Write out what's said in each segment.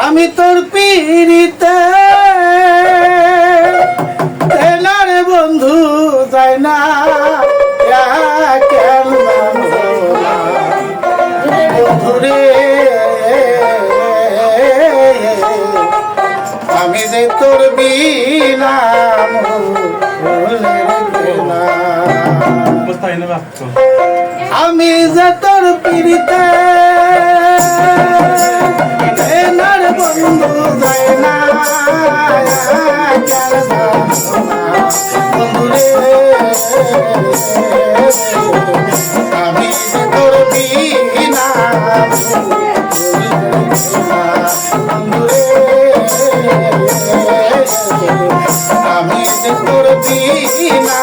আমি তোর পিড়িতে তেলার বন্ধু যায় না কেন বন্ধুরে আমি যে তোর বিনা আমি যে তোর পিড়িতে তেলার বন্ধু যায় না বন্ধুরে আমি যে তোর বিনা আমি যে তোর বিনা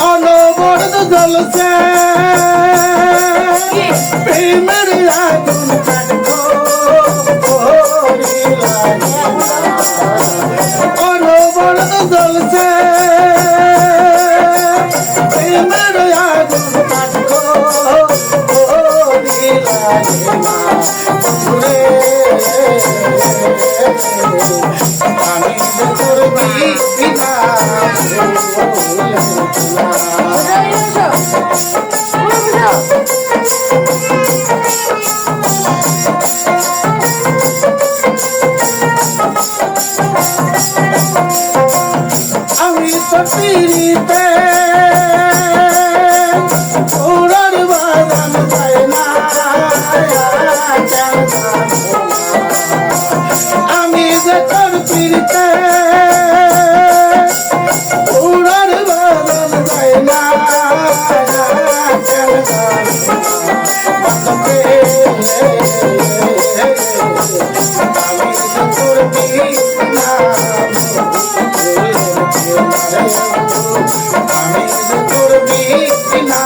অনবরত জ্বলছে প্রেমের আগুন কাটবো অনবরত জ্বলছে প্রেমের আগুন কাটবো আমি তোর বিনা আমি তো পিড়িতে ওরার বাগান যায় না আমি যে তোর পিড়িতে ওরার বাগান যায় না আমি যে তোর বিনা আমি যে তোর বিনা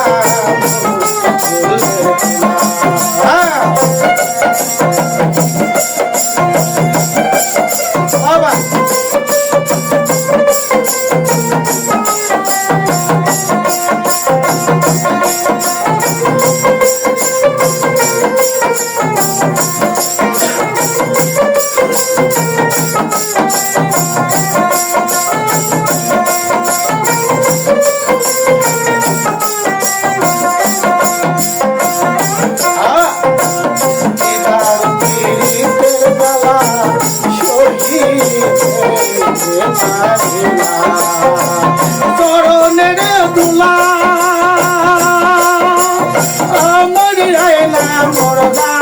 বাবা চরণের দুলা আমার আয়না মরদা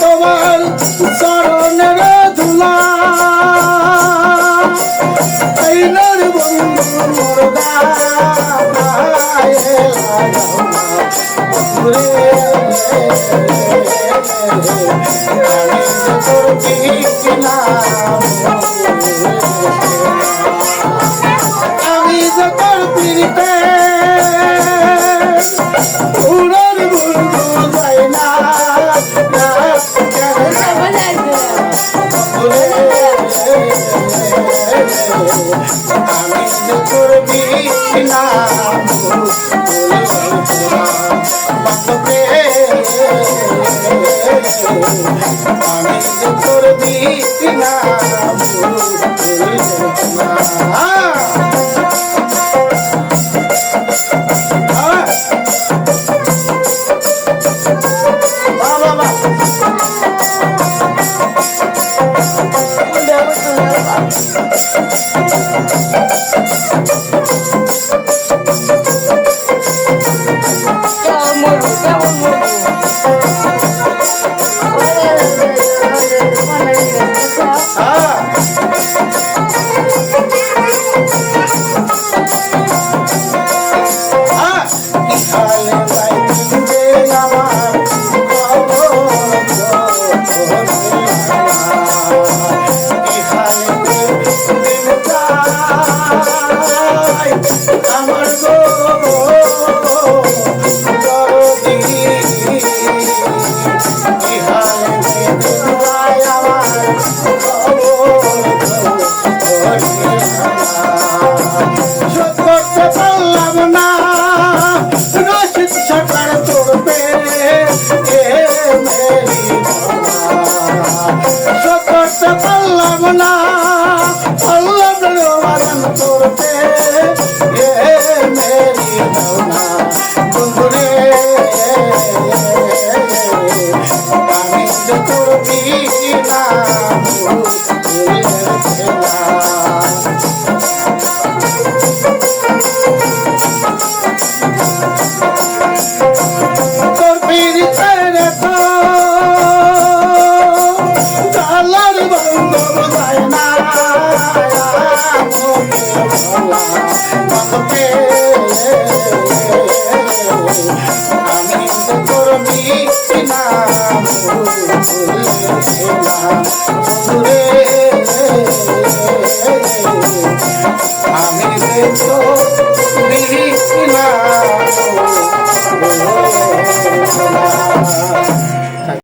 তোমার চরণের দুলা আইনার বন্ধু মরদা আমি যে তোর পিড়িতে উড়ার বন্ধু যাই না আমি যে তোর বিনা আমি যে তোর বিনা